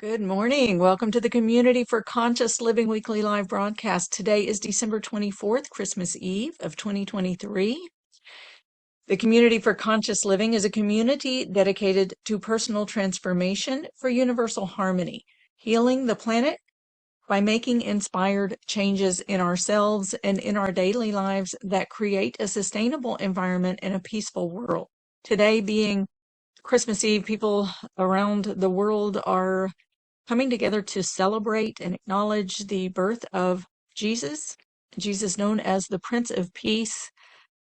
Good morning. Welcome to the Community for Conscious Living weekly live broadcast. Today is December 24th, Christmas Eve of 2023. The Community for Conscious Living is a community dedicated to personal transformation for universal harmony, healing the planet by making inspired changes in ourselves and in our daily lives that create a sustainable environment and a peaceful world. Today being Christmas Eve, people around the world are coming together to celebrate and acknowledge the birth of Jesus, Jesus known as the Prince of Peace.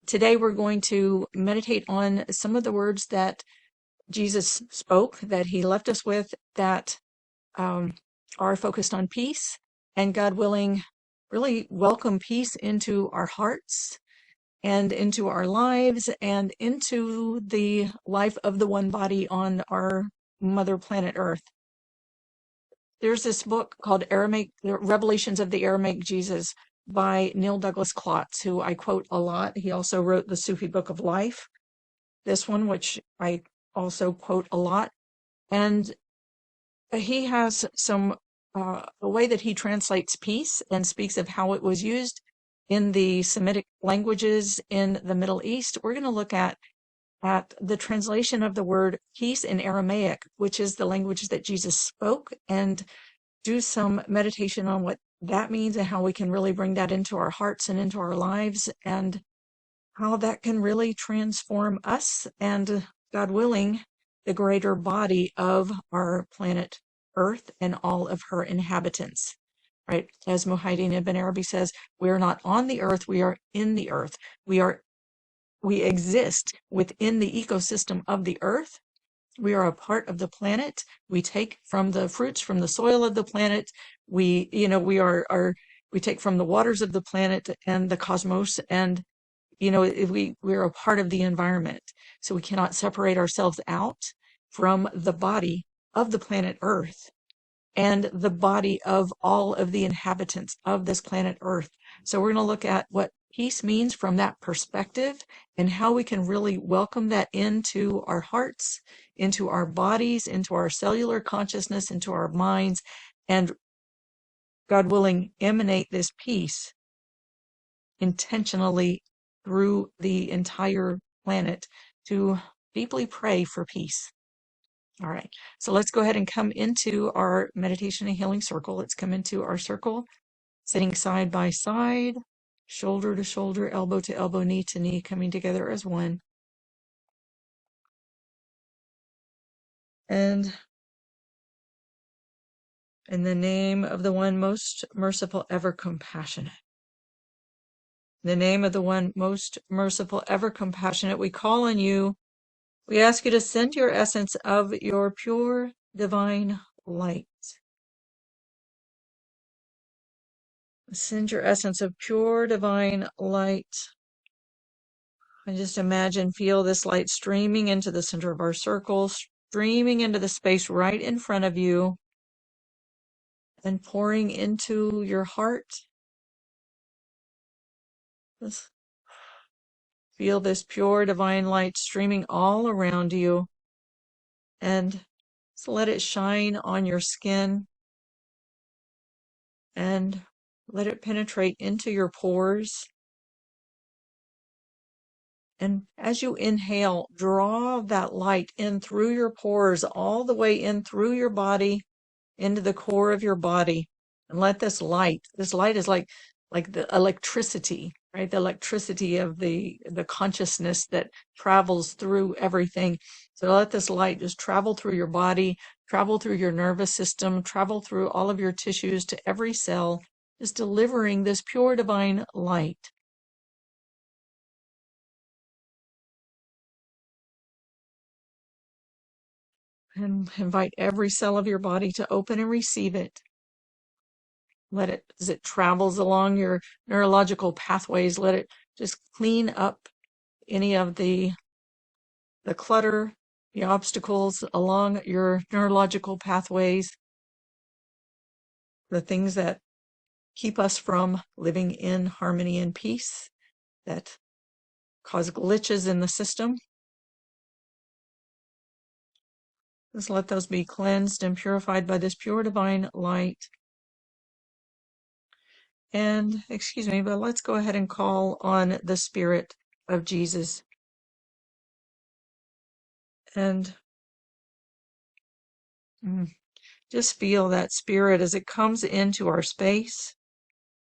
Today we're going to meditate on some of the words that Jesus spoke, that he left us with, that are focused on peace, and God willing, really welcome peace into our hearts and into our lives and into the life of the one body on our mother planet Earth. There's this book called Aramaic, The Revelations of the Aramaic Jesus by Neil Douglas Klotz, who I quote a lot. He also wrote the Sufi Book of Life, this one, which I also quote a lot. And he has a way that he translates peace and speaks of how it was used in the Semitic languages in the Middle East. We're going to look at the translation of the word peace in Aramaic, which is the language that Jesus spoke, and do some meditation on what that means and how we can really bring that into our hearts and into our lives, and how that can really transform us and, God willing, the greater body of our planet Earth and all of her inhabitants. Right? As Muhyiddin Ibn Arabi says, we are not on the earth, we are in the earth. We exist within the ecosystem of the earth. We are a part of the planet. We take from the fruits from the soil of the planet. We take from the waters of the planet and the cosmos, and we're a part of the environment. So we cannot separate ourselves out from the body of the planet Earth and the body of all of the inhabitants of this planet Earth. So we're going to look at what peace means from that perspective and how we can really welcome that into our hearts, into our bodies, into our cellular consciousness, into our minds, and, God willing, emanate this peace intentionally through the entire planet to deeply pray for peace. All right, so let's go ahead and come into our meditation and healing circle. Let's come into our circle, sitting side by side, shoulder to shoulder, elbow to elbow, knee to knee, coming together as one. And in the name of the one most merciful, ever compassionate. In the name of the one most merciful, ever compassionate, we call on you. We ask you to send your essence of your pure divine light. Send your essence of pure divine light. And just imagine, feel this light streaming into the center of our circle, streaming into the space right in front of you, and pouring into your heart. Feel this pure divine light streaming all around you, and so let it shine on your skin, and let it penetrate into your pores. And as you inhale, draw that light in through your pores, all the way in through your body, into the core of your body. And let this light is like the electricity, right? The electricity of the consciousness that travels through everything. So let this light just travel through your body, travel through your nervous system, travel through all of your tissues to every cell, just delivering this pure divine light. And invite every cell of your body to open and receive it. Let it, as it travels along your neurological pathways, let it just clean up any of the clutter, the obstacles along your neurological pathways, the things that keep us from living in harmony and peace, that cause glitches in the system. Just let those be cleansed and purified by this pure divine light. And, excuse me, but let's go ahead and call on the Spirit of Jesus. And just feel that Spirit as it comes into our space.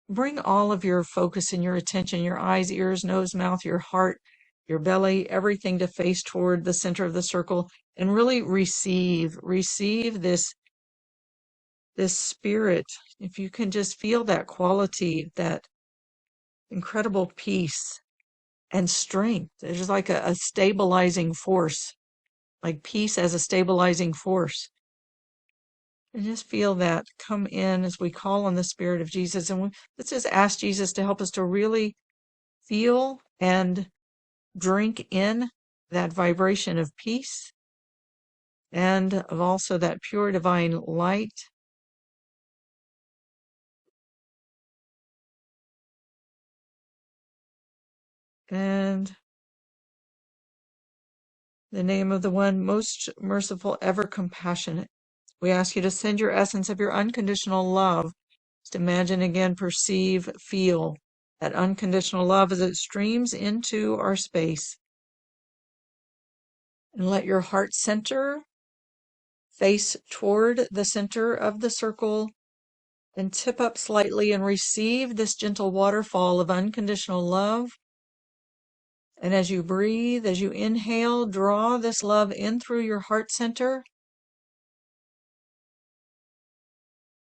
Bring all of your focus and your attention, your eyes, ears, nose, mouth, your heart, your belly, everything to face toward the center of the circle, and really receive this Spirit. If you can just feel that quality, that incredible peace and strength. There's like a stabilizing force, like peace as a stabilizing force. And just feel that come in as we call on the Spirit of Jesus. And let's just ask Jesus to help us to really feel and drink in that vibration of peace and of also that pure divine light. And the name of the one most merciful, ever compassionate. We ask you to send your essence of your unconditional love. Just imagine again, perceive, feel that unconditional love as it streams into our space. And let your heart center face toward the center of the circle and tip up slightly and receive this gentle waterfall of unconditional love. And as you breathe, as you inhale, draw this love in through your heart center.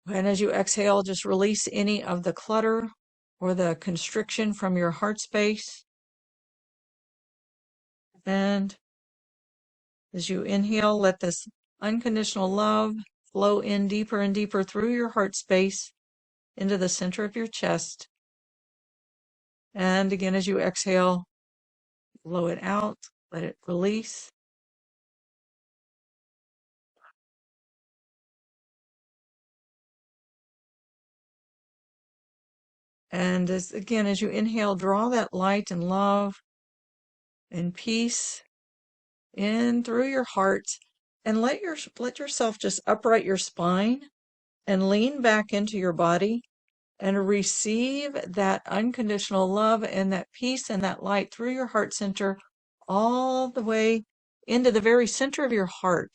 And as you exhale, just release any of the clutter or the constriction from your heart space. And as you inhale, let this unconditional love flow in deeper and deeper through your heart space into the center of your chest. And again, as you exhale, blow it out, let it release. And as you inhale, draw that light and love and peace in through your heart, and let yourself just upright your spine and lean back into your body and receive that unconditional love and that peace and that light through your heart center all the way into the very center of your heart,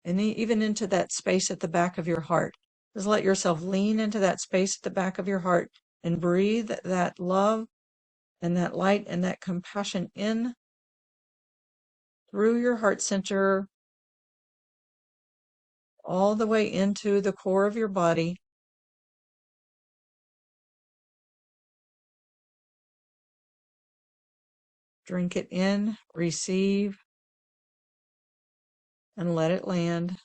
and even into that space at the back of your heart. Just let yourself lean into that space at the back of your heart and breathe that love and that light and that compassion in through your heart center all the way into the core of your body. Drink it in, receive, and let it land.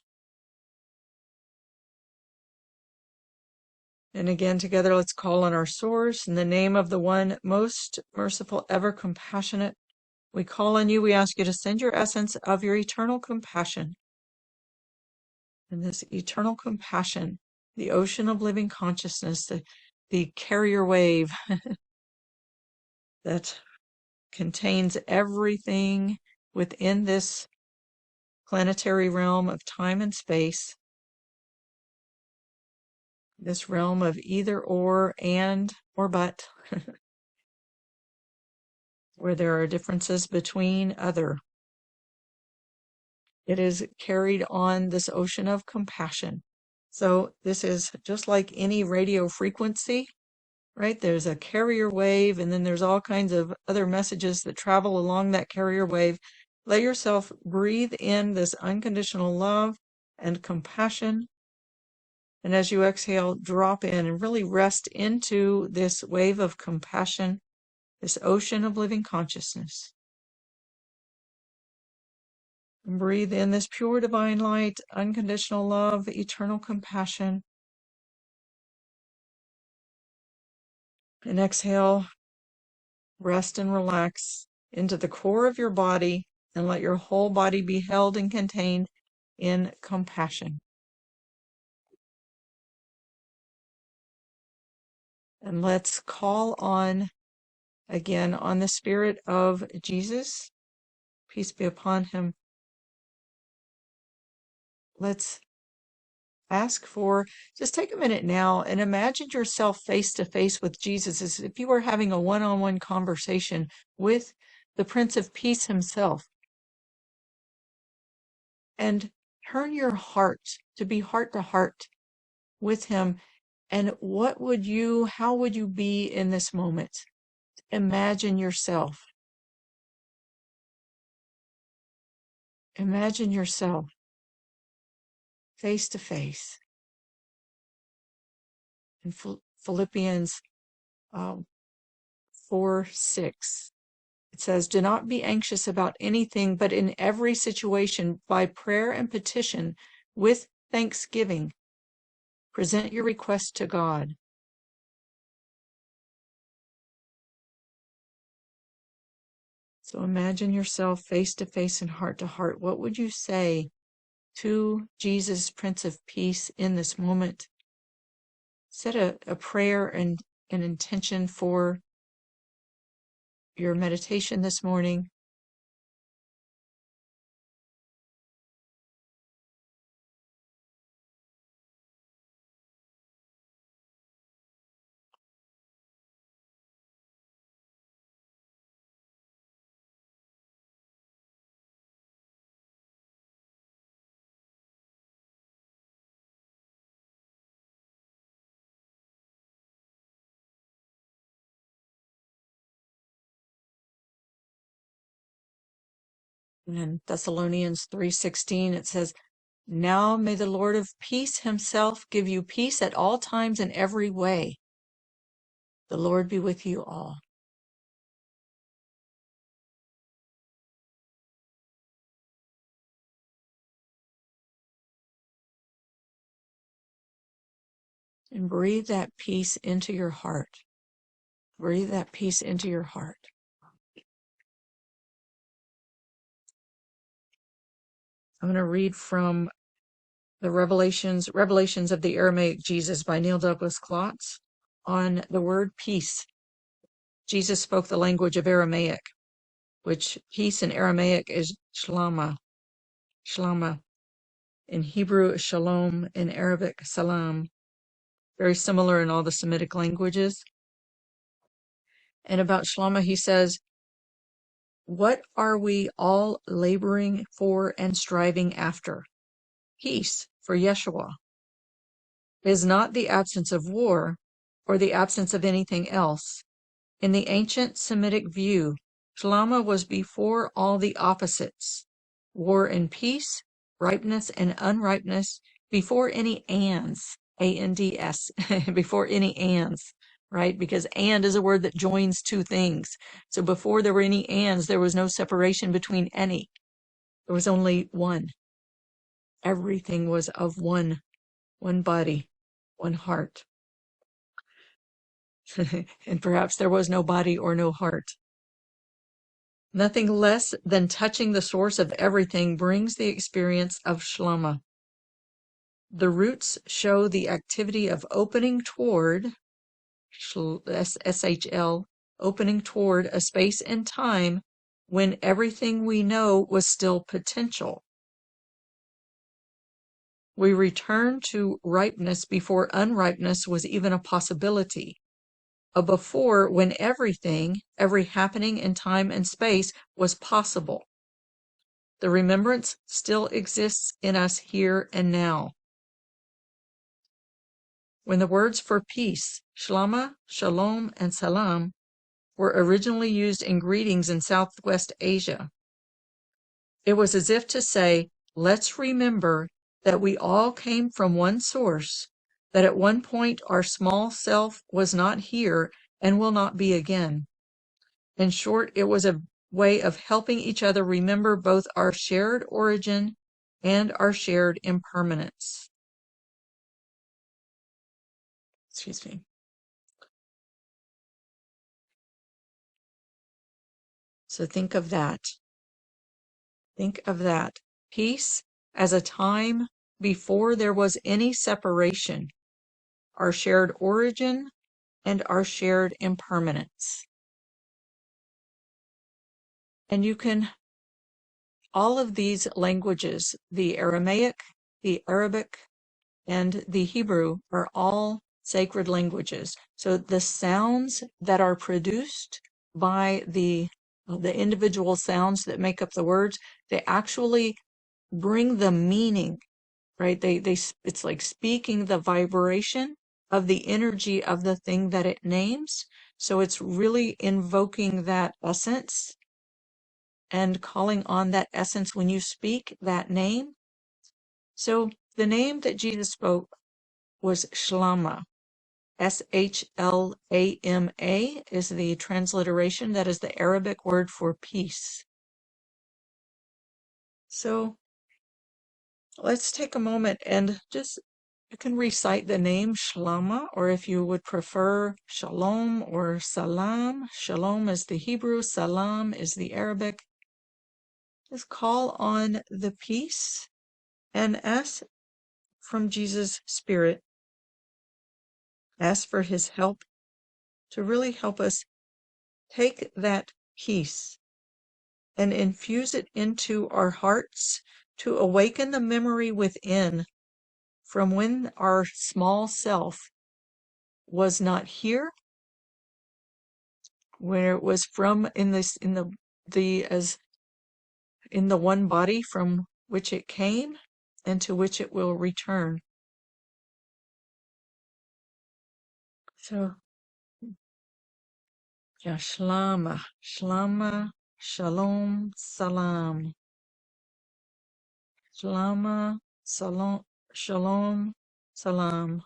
And again, together, let's call on our source in the name of the one most merciful, ever compassionate. We call on you. We ask you to send your essence of your eternal compassion. And this eternal compassion, the ocean of living consciousness, the carrier wave that contains everything within this planetary realm of time and space, this realm of either or, and, or but, where there are differences between other. It is carried on this ocean of compassion. So this is just like any radio frequency, right? There's a carrier wave, and then there's all kinds of other messages that travel along that carrier wave. Let yourself breathe in this unconditional love and compassion. And as you exhale, drop in and really rest into this wave of compassion, this ocean of living consciousness. And breathe in this pure divine light, unconditional love, eternal compassion. And exhale, rest and relax into the core of your body, and let your whole body be held and contained in compassion. And let's call on, again, on the Spirit of Jesus. Peace be upon him. let's ask for, just take a minute now and imagine yourself face to face with Jesus as if you were having a one-on-one conversation with the Prince of Peace himself. And turn your heart to be heart to heart with him. And how would you be in this moment? Imagine yourself. Imagine yourself face to face. In Philippians 4:6, it says, "Do not be anxious about anything, but in every situation, by prayer and petition, with thanksgiving, present your requests to God." So imagine yourself face to face and heart to heart. What would you say to Jesus, Prince of Peace, in this moment? Set a prayer and an intention for your meditation this morning. And in Thessalonians 3:16, it says, "Now may the Lord of peace himself give you peace at all times in every way. The Lord be with you all." And breathe that peace into your heart. Breathe that peace into your heart. I'm going to read from the Revelations of the Aramaic Jesus by Neil Douglas Klotz on the word peace. Jesus spoke the language of Aramaic, which peace in Aramaic is shlama. Shlama. In Hebrew is shalom, in Arabic salam. Very similar in all the Semitic languages. And about shlama, he says, "What are we all laboring for and striving after? Peace for Yeshua is not the absence of war or the absence of anything else. In the ancient Semitic view, Shlama was before all the opposites, war and peace, ripeness and unripeness, before any ands, A-N-D-S, before any ands, right? Because and is a word that joins two things. So before there were any ands, there was no separation between any. There was only one. Everything was of one body, one heart. And perhaps there was no body or no heart. Nothing less than touching the source of everything brings the experience of shlama. The roots show the activity of opening toward, SHL, opening toward a space and time when everything we know was still potential. We return to ripeness before unripeness was even a possibility. A before when everything, every happening in time and space was possible. The remembrance still exists in us here and now. When the words for peace, shlama, shalom, and salam, were originally used in greetings in Southwest Asia, it was as if to say, let's remember that we all came from one source, that at one point our small self was not here and will not be again. In short, it was a way of helping each other remember both our shared origin and our shared impermanence. Excuse me. So think of that. Think of that. Peace as a time before there was any separation, our shared origin and our shared impermanence. And you can, all of these languages, the Aramaic, the Arabic, and the Hebrew are all sacred languages. So the sounds that are produced by the individual sounds that make up the words, they actually bring the meaning, right? It's like speaking the vibration of the energy of the thing that it names. So it's really invoking that essence and calling on that essence when you speak that name. So the name that Jesus spoke was Shlama. Shlama is the transliteration. That is the Arabic word for peace. So let's take a moment and just, you can recite the name Shlama, or if you would prefer Shalom or Salam. Shalom is the Hebrew, Salam is the Arabic. Just call on the peace and ask from Jesus' Spirit, ask for his help to really help us take that peace and infuse it into our hearts to awaken the memory within from when our small self was not here, where it was from in the one body from which it came and to which it will return. So yeah, Shlama, Shlama, Shalom, Salam. Shlama, Salam, Shalom, Salam.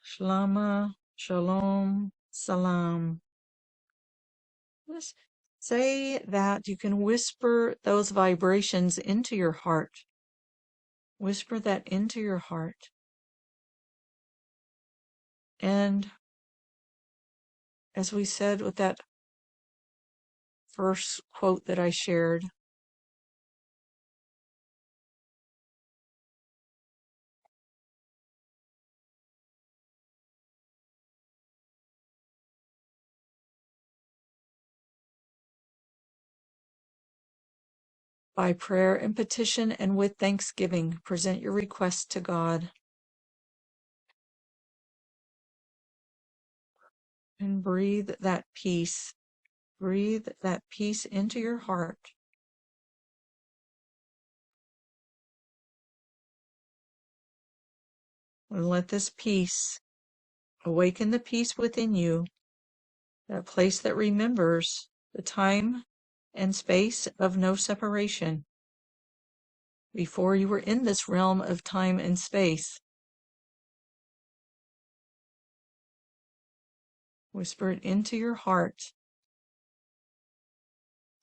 Shlama, Shalom, Salam. Just say that. You can whisper those vibrations into your heart. Whisper that into your heart. And as we said with that first quote that I shared, by prayer and petition and with thanksgiving, present your request to God and breathe that peace. Breathe that peace into your heart. And let this peace awaken the peace within you, that place that remembers the time and space of no separation. Before you were in this realm of time and space, whisper it into your heart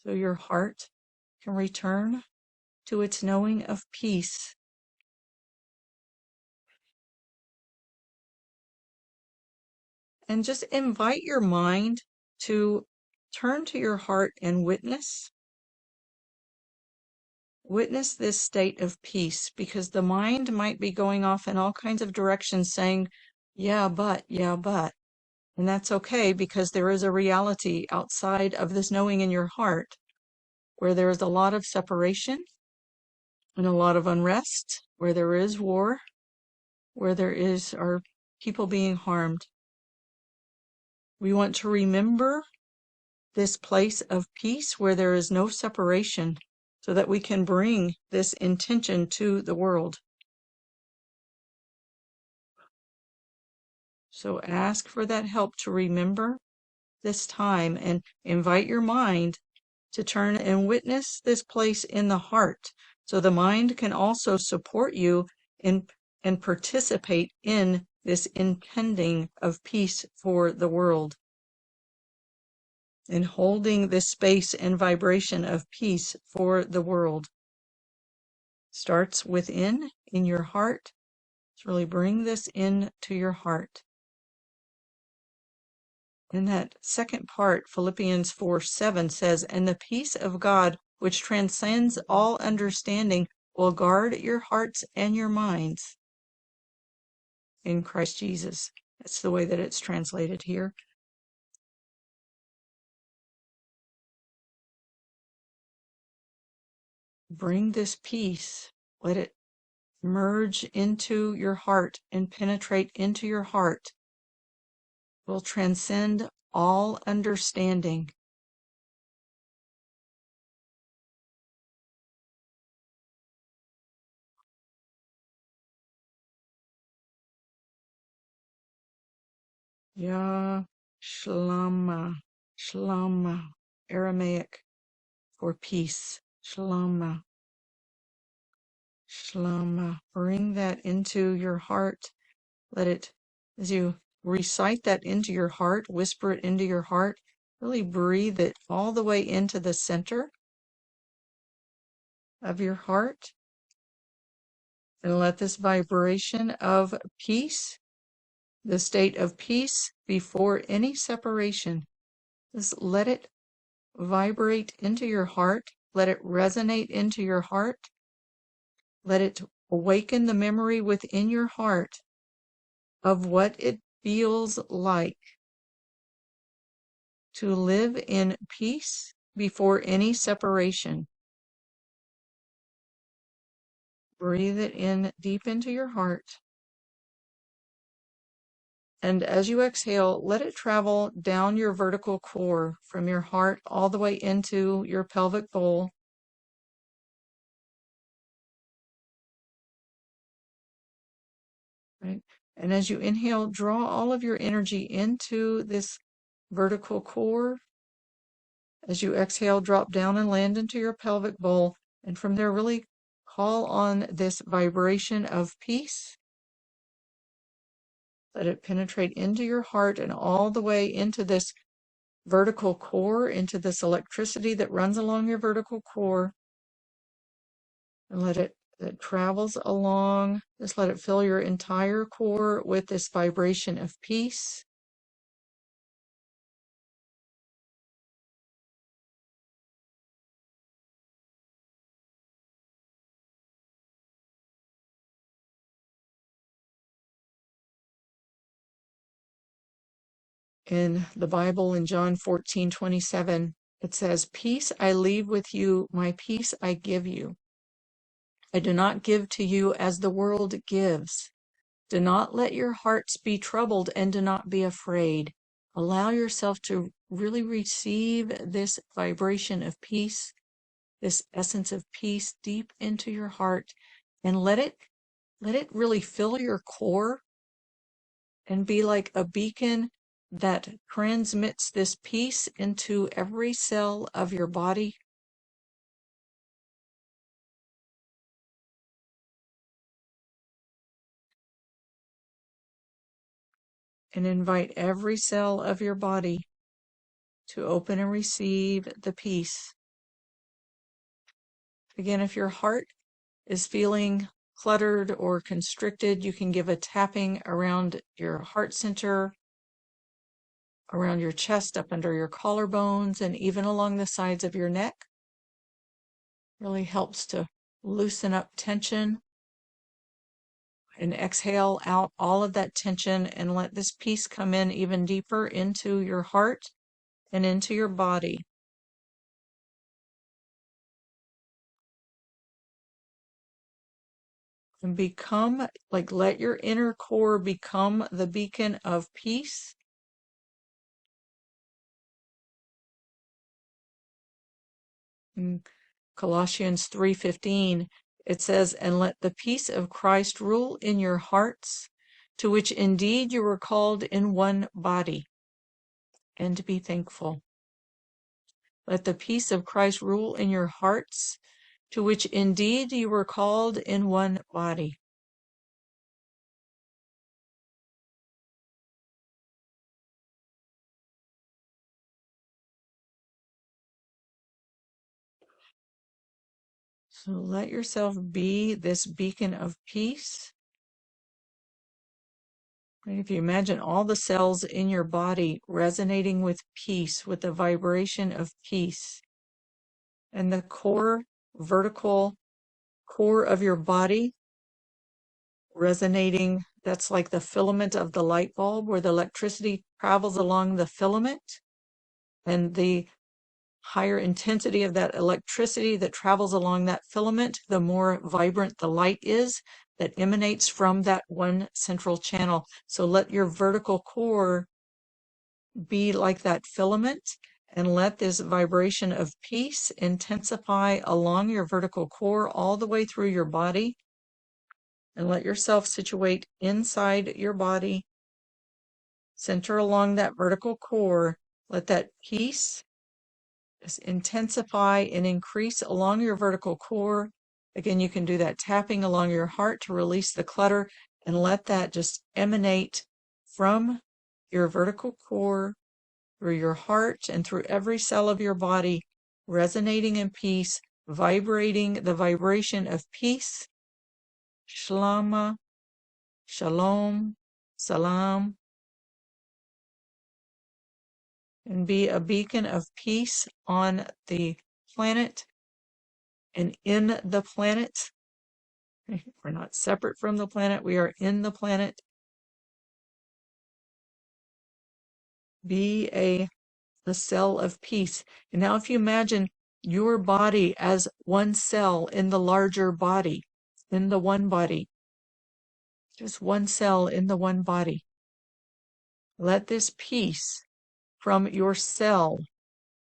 so your heart can return to its knowing of peace. And just invite your mind to turn to your heart and witness this state of peace, because the mind might be going off in all kinds of directions saying, yeah, but, and that's okay, because there is a reality outside of this knowing in your heart where there is a lot of separation and a lot of unrest, where there is war, where are people being harmed. We want to remember this place of peace where there is no separation, so that we can bring this intention to the world. So ask for that help to remember this time and invite your mind to turn and witness this place in the heart, so the mind can also support you in and participate in this intending of peace for the world, in holding this space and vibration of peace for the world. Starts within, in your heart. So really bring this into your heart. In that second part, Philippians 4:7 says, and the peace of God, which transcends all understanding, will guard your hearts and your minds in Christ Jesus. That's the way that it's translated here. Bring this peace Let it merge into your heart and penetrate into your heart. Will transcend all understanding. Ya Shlama, Shlama, Aramaic for peace. Shlama, Shlama. Bring that into your heart. Let it, as you recite that into your heart, whisper it into your heart, really breathe it all the way into the center of your heart. And let this vibration of peace, the state of peace before any separation, just let it vibrate into your heart. Let it resonate into your heart. Let it awaken the memory within your heart of what it feels like to live in peace before any separation. Breathe it in deep into your heart. And as you exhale, let it travel down your vertical core from your heart all the way into your pelvic bowl. Right? And as you inhale, draw all of your energy into this vertical core. As you exhale, drop down and land into your pelvic bowl. And from there, really call on this vibration of peace. Let it penetrate into your heart and all the way into this vertical core, into this electricity that runs along your vertical core. And let it travels along. Just let it fill your entire core with this vibration of peace. In the Bible, in John 14:27, it says, "Peace I leave with you, my peace I give you. I do not give to you as the world gives. Do not let your hearts be troubled and do not be afraid." Allow yourself to really receive this vibration of peace, this essence of peace deep into your heart, and let it really fill your core and be like a beacon that transmits this peace into every cell of your body. And invite every cell of your body to open and receive the peace. Again, if your heart is feeling cluttered or constricted, you can give a tapping around your heart center, around your chest, up under your collarbones, and even along the sides of your neck. Really helps to loosen up tension. And exhale out all of that tension and let this peace come in even deeper into your heart and into your body. And become, like, let your inner core become the beacon of peace. In Colossians 3:15, it says, "And let the peace of Christ rule in your hearts, to which indeed you were called in one body, and be thankful." Let the peace of Christ rule in your hearts, to which indeed you were called in one body. So let yourself be this beacon of peace. Right? If you imagine all the cells in your body resonating with peace, with the vibration of peace, and the core, vertical core of your body resonating, that's like the filament of the light bulb where the electricity travels along the filament, and the higher intensity of that electricity that travels along that filament, the more vibrant the light is that emanates from that one central channel. So let your vertical core be like that filament, and let this vibration of peace intensify along your vertical core all the way through your body. And let yourself situate inside your body, center along that vertical core. Let that peace just intensify and increase along your vertical core. Again, you can do that tapping along your heart to release the clutter, and let that just emanate from your vertical core through your heart and through every cell of your body, resonating in peace, vibrating the vibration of peace. Shlama, shalom, salam, and be a beacon of peace on the planet and in the planet. We're not separate from the planet, we are in the planet. Be a cell of peace. And now, if you imagine your body as one cell in the larger body, in the one body, just one cell in the one body, let this peace from your cell,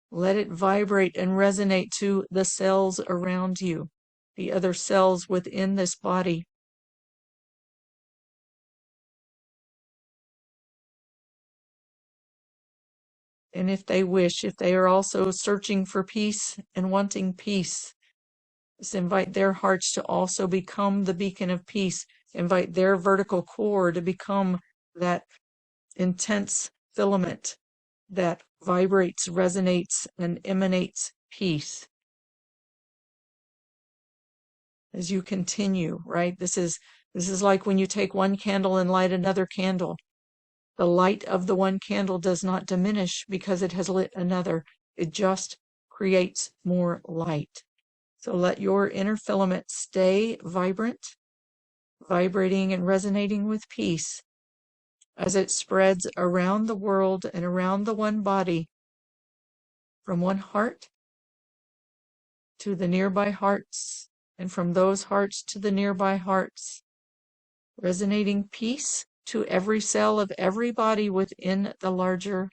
let it vibrate and resonate to the cells around you, the other cells within this body. And if they wish, if they are also searching for peace and wanting peace, just invite their hearts to also become the beacon of peace. Invite their vertical core to become that intense filament that vibrates, resonates, and emanates peace. As you continue, right? This is like when you take one candle and light another candle. The light of the one candle does not diminish because it has lit another. It just creates more light. So let your inner filament stay vibrant, vibrating and resonating with peace as it spreads around the world and around the one body, from one heart to the nearby hearts, and from those hearts to the nearby hearts, resonating peace to every cell of every body within the larger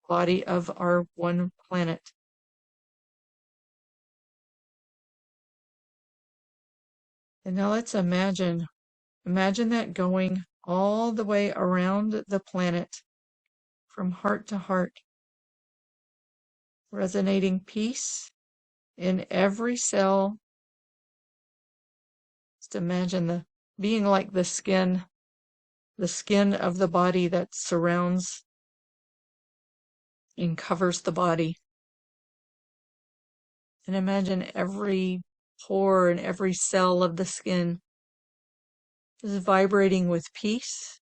body of our one planet. And now let's imagine that going all the way around the planet, from heart to heart, resonating peace in every cell. Just imagine being like the skin of the body that surrounds and covers the body. And imagine every pore and every cell of the skin is vibrating with peace.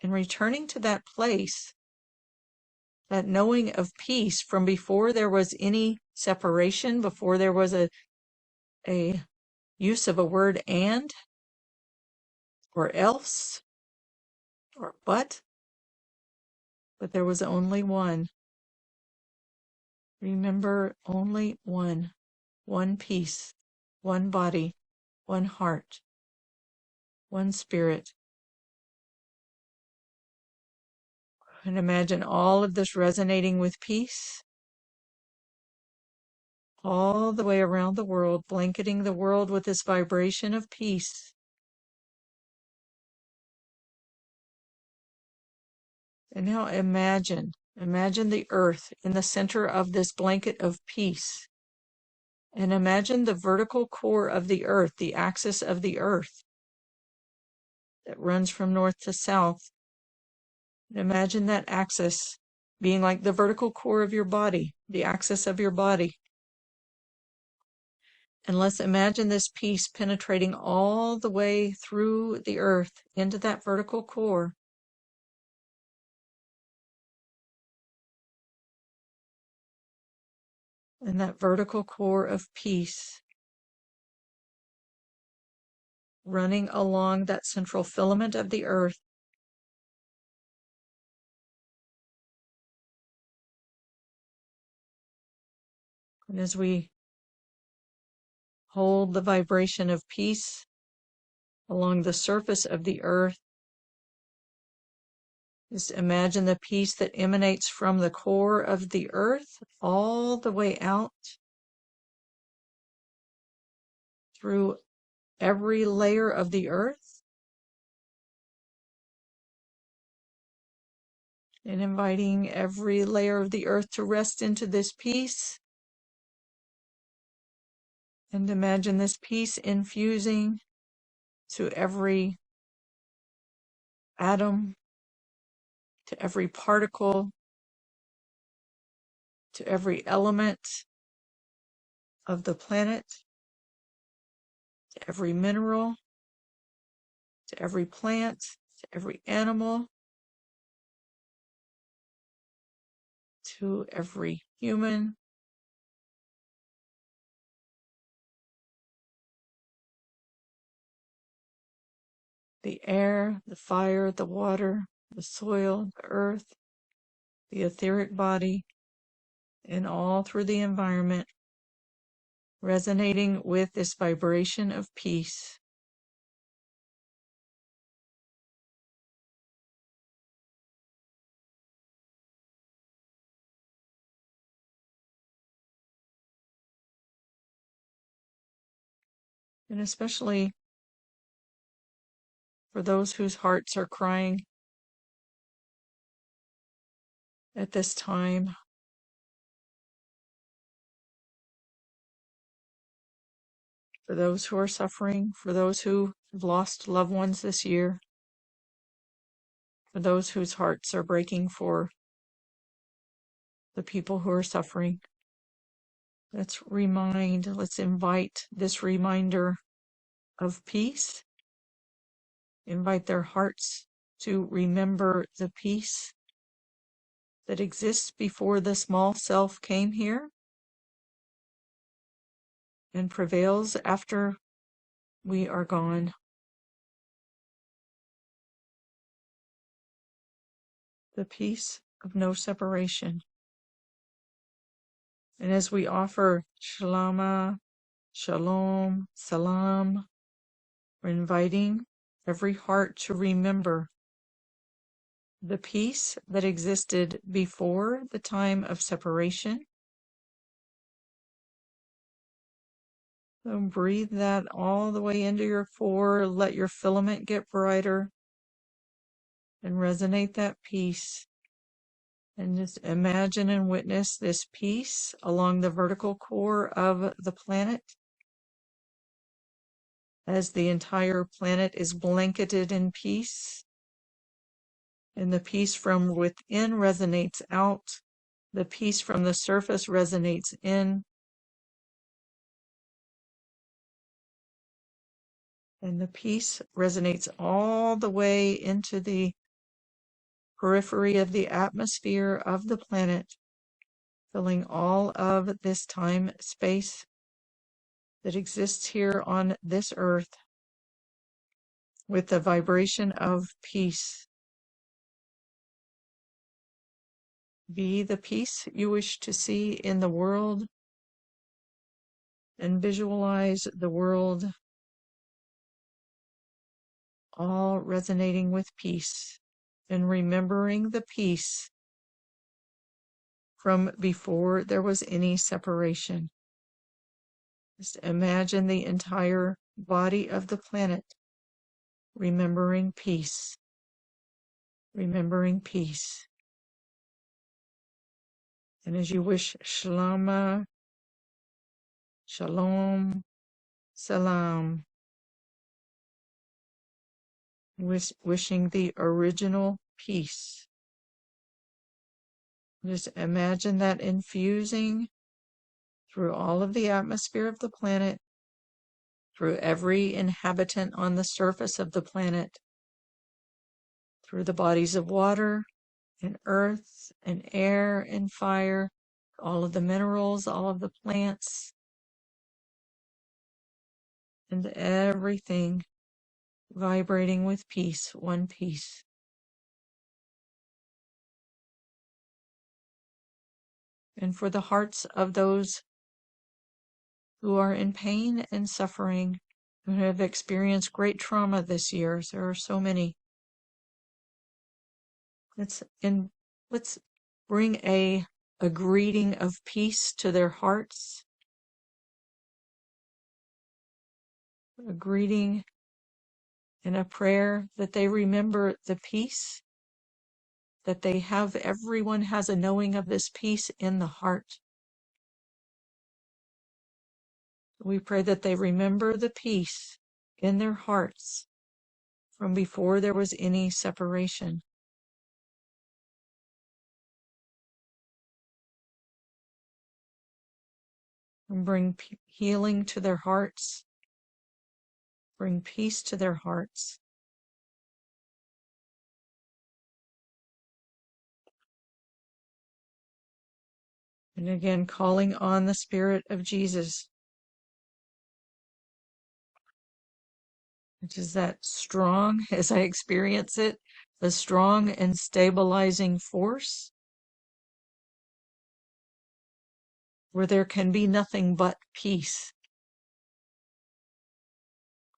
And returning to that place, that knowing of peace from before there was any separation, before there was a use of a word and, or else, or but there was only one. Remember, only one peace, one body, one heart, one spirit. And imagine all of this resonating with peace all the way around the world, blanketing the world with this vibration of peace. And now imagine the earth in the center of this blanket of peace. And imagine the vertical core of the earth, the axis of the earth that runs from north to south. And imagine that axis being like the vertical core of your body, the axis of your body. And let's imagine this peace penetrating all the way through the earth into that vertical core. And that vertical core of peace running along that central filament of the earth, And as we hold the vibration of peace along the surface of the earth, just imagine the peace that emanates from the core of the earth all the way out through every layer of the earth, and inviting every layer of the earth to rest into this peace. And imagine this peace infusing to every atom, to every particle, to every element of the planet, to every mineral, to every plant, to every animal, to every human, the air, the fire, the water, the soil, the earth, the etheric body, and all through the environment, resonating with this vibration of peace. And especially for those whose hearts are crying at this time, for those who are suffering, for those who have lost loved ones this year, for those whose hearts are breaking for the people who are suffering. Let's invite this reminder of peace, invite their hearts to remember the peace that exists before the small self came here and prevails after we are gone. The peace of no separation. And as we offer shalama, shalom, salam, we're inviting every heart to remember the peace that existed before the time of separation. So breathe that all the way into your core. Let your filament get brighter and resonate that peace. And just imagine and witness this peace along the vertical core of the planet as the entire planet is blanketed in peace. And the peace from within resonates out. The peace from the surface resonates in. And the peace resonates all the way into the periphery of the atmosphere of the planet, filling all of this time space that exists here on this earth with the vibration of peace. Be the peace you wish to see in the world, and visualize the world all resonating with peace, and remembering the peace from before there was any separation. Just imagine the entire body of the planet remembering peace, remembering peace. And as you wish shalama, shalom, salam, wishing the original peace, just imagine that infusing through all of the atmosphere of the planet, through every inhabitant on the surface of the planet, through the bodies of water and earth and air and fire, all of the minerals, all of the plants, and everything vibrating with peace, one piece. And for the hearts of those who are in pain and suffering, who have experienced great trauma this year. There are so many. Let's bring a greeting of peace to their hearts, a greeting and a prayer that they remember the peace that they have. Everyone has a knowing of this peace in the heart. We pray that they remember the peace in their hearts from before there was any separation. And bring healing to their hearts, bring peace to their hearts. And again, calling on the Spirit of Jesus, which is that strong, as I experience it, the strong and stabilizing force where there can be nothing but peace.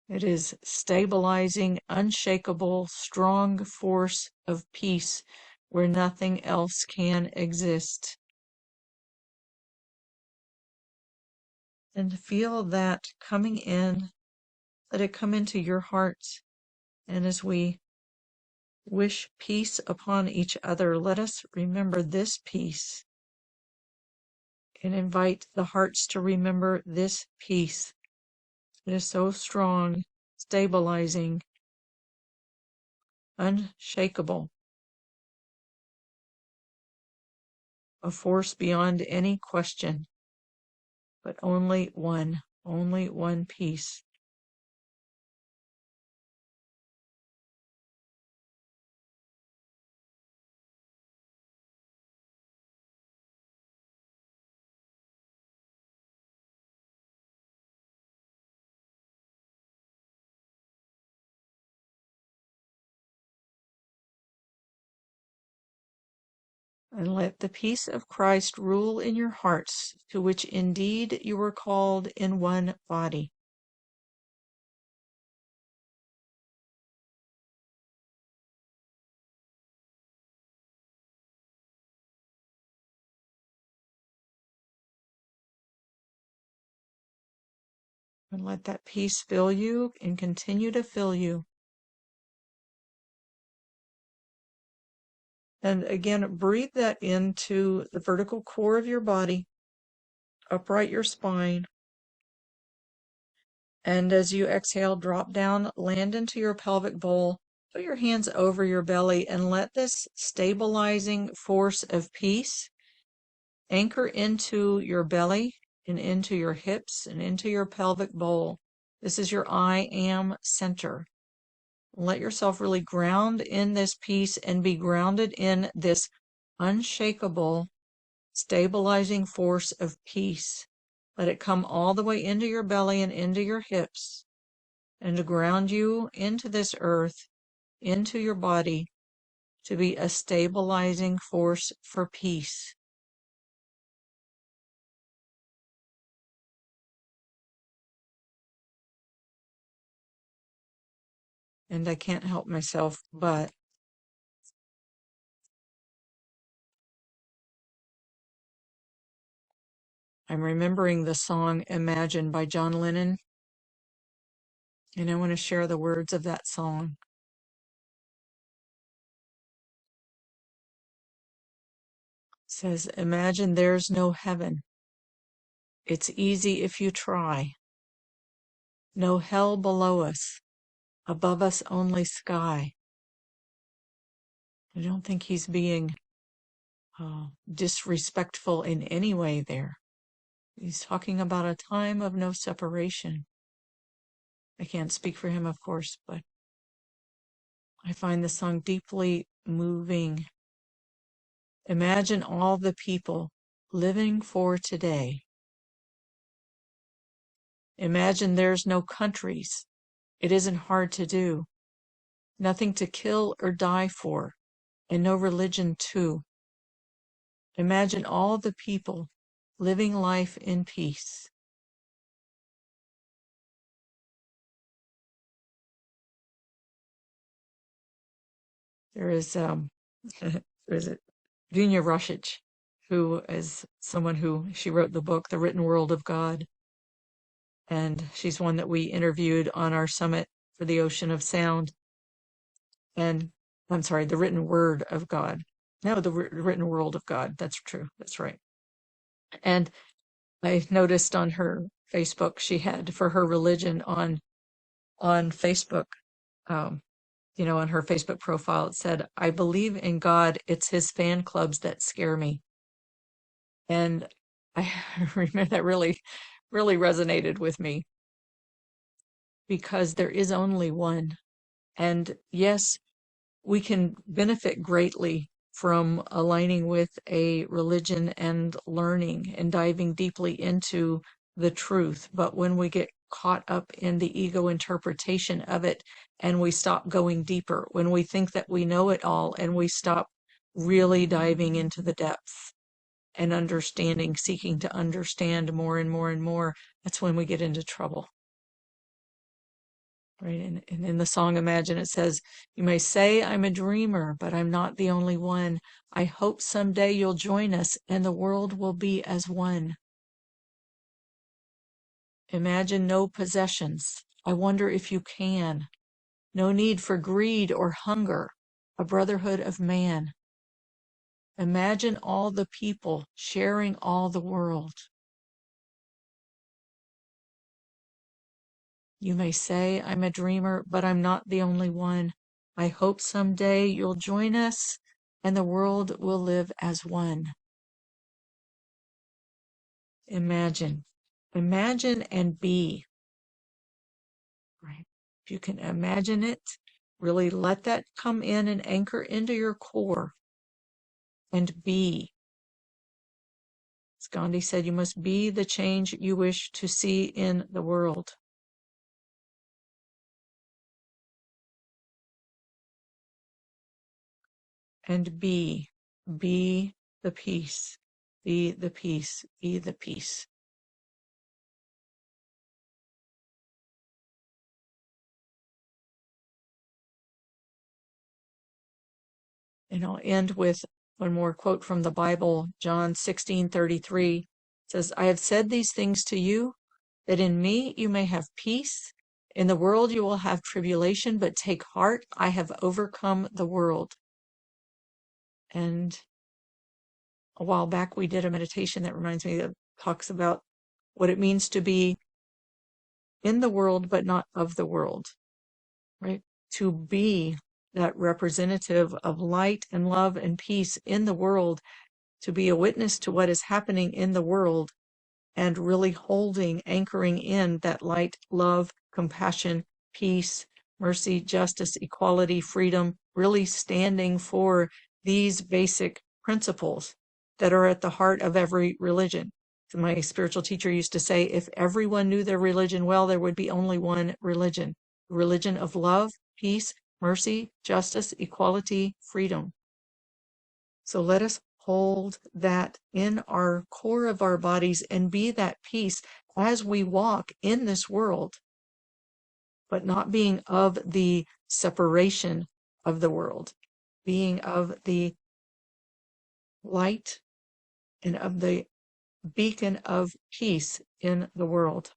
It is stabilizing, unshakable, strong force of peace where nothing else can exist. And to feel that coming in, let it come into your hearts. And as we wish peace upon each other, let us remember this peace and invite the hearts to remember this peace. It is so strong, stabilizing, unshakable, a force beyond any question, but only one peace. And let the peace of Christ rule in your hearts, to which indeed you were called in one body. And let that peace fill you and continue to fill you. And again, breathe that into the vertical core of your body, upright your spine. And as you exhale, drop down, land into your pelvic bowl, put your hands over your belly, and let this stabilizing force of peace anchor into your belly and into your hips and into your pelvic bowl. This is your I am center. Let yourself really ground in this peace and be grounded in this unshakable, stabilizing force of peace. Let it come all the way into your belly and into your hips, and to ground you into this earth, into your body, to be a stabilizing force for peace. And I can't help myself, but I'm remembering the song Imagine by John Lennon, and I want to share the words of that song. It says, imagine there's no heaven. It's easy if you try. No hell below us, above us only sky. I don't think he's being disrespectful in any way there. He's talking about a time of no separation. I can't speak for him, of course, but I find the song deeply moving. Imagine all the people living for today. Imagine there's no countries. It isn't hard to do. Nothing to kill or die for, and no religion too. Imagine all the people living life in peace. There is there's a Dunya Rushich, who is someone who she wrote the book, The Written World of God. And she's one that we interviewed on our summit for the Ocean of Sound. And I'm sorry, the written word of God. No, the written world of God. That's true. That's right. And I noticed on her Facebook, she had for her religion on Facebook, um, on her Facebook profile, it said, "I believe in God. It's his fan clubs that scare me." And I remember that really, really resonated with me because there is only one. And yes, we can benefit greatly from aligning with a religion and learning and diving deeply into the truth. But when we get caught up in the ego interpretation of it and we stop going deeper, when we think that we know it all and we stop really diving into the depths and understanding, seeking to understand more and more and more, that's when we get into trouble. Right. And in the song Imagine, it says, "You may say I'm a dreamer, but I'm not the only one. I hope someday you'll join us and the world will be as one. Imagine no possessions. I wonder if you can. No need for greed or hunger, a brotherhood of man. Imagine all the people sharing all the world. You may say I'm a dreamer, but I'm not the only one. I hope someday you'll join us and the world will live as one." Imagine. Imagine and be. Right. If you can imagine it, really let that come in and anchor into your core and be. As Gandhi said, you must be the change you wish to see in the world. And be. Be the peace. Be the peace. Be the peace. And I'll end with one more quote from the Bible, John 16:33 says, "I have said these things to you, that in me you may have peace. In the world you will have tribulation, but take heart, I have overcome the world." And a while back we did a meditation that reminds me that talks about what it means to be in the world, but not of the world, right? To be that representative of light and love and peace in the world, to be a witness to what is happening in the world and really holding, anchoring in that light, love, compassion, peace, mercy, justice, equality, freedom, really standing for these basic principles that are at the heart of every religion. So my spiritual teacher used to say, if everyone knew their religion well, there would be only one religion, the religion of love, peace, mercy, justice, equality, freedom. So let us hold that in our core of our bodies and be that peace as we walk in this world, but not being of the separation of the world, being of the light and of the beacon of peace in the world.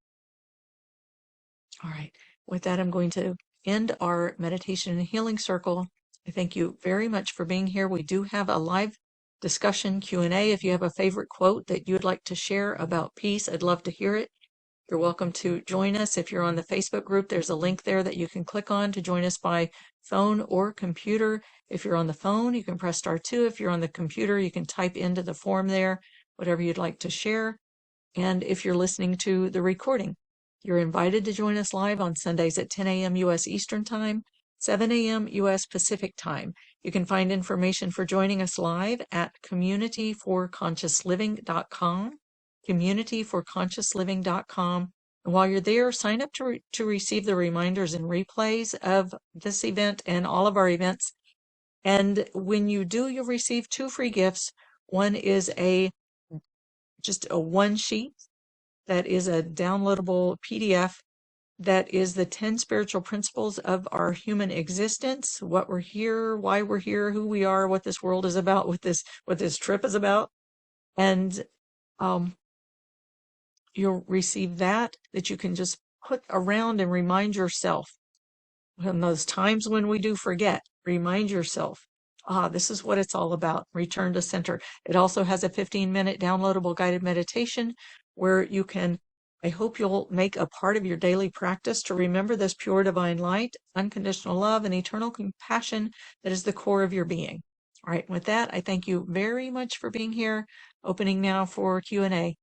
All right. With that, I'm going to end our meditation and healing circle. I thank you very much for being here. We do have a live discussion Q&A. If you have a favorite quote that you would like to share about peace, I'd love to hear it. You're welcome to join us. If you're on the Facebook group, there's a link there that you can click on to join us by phone or computer. If you're on the phone, you can press *2. If you're on the computer, you can type into the form there, whatever you'd like to share. And if you're listening to the recording, you're invited to join us live on Sundays at 10 a.m. U.S. Eastern Time, 7 a.m. U.S. Pacific Time. You can find information for joining us live at communityforconsciousliving.com, communityforconsciousliving.com. And while you're there, sign up to receive the reminders and replays of this event and all of our events. And when you do, you'll receive 2 free gifts. One is just a one sheet that is a downloadable PDF that is the 10 spiritual principles of our human existence, what we're here, why we're here, who we are, what this world is about, what this trip is about. And um, you'll receive that you can just put around and remind yourself. And those times when we do forget, remind yourself, this is what it's all about. Return to center. It also has a 15-minute downloadable guided meditation where you can, I hope you'll make a part of your daily practice to remember this pure divine light, unconditional love, and eternal compassion that is the core of your being. All right, with that, I thank you very much for being here. Opening now for Q&A.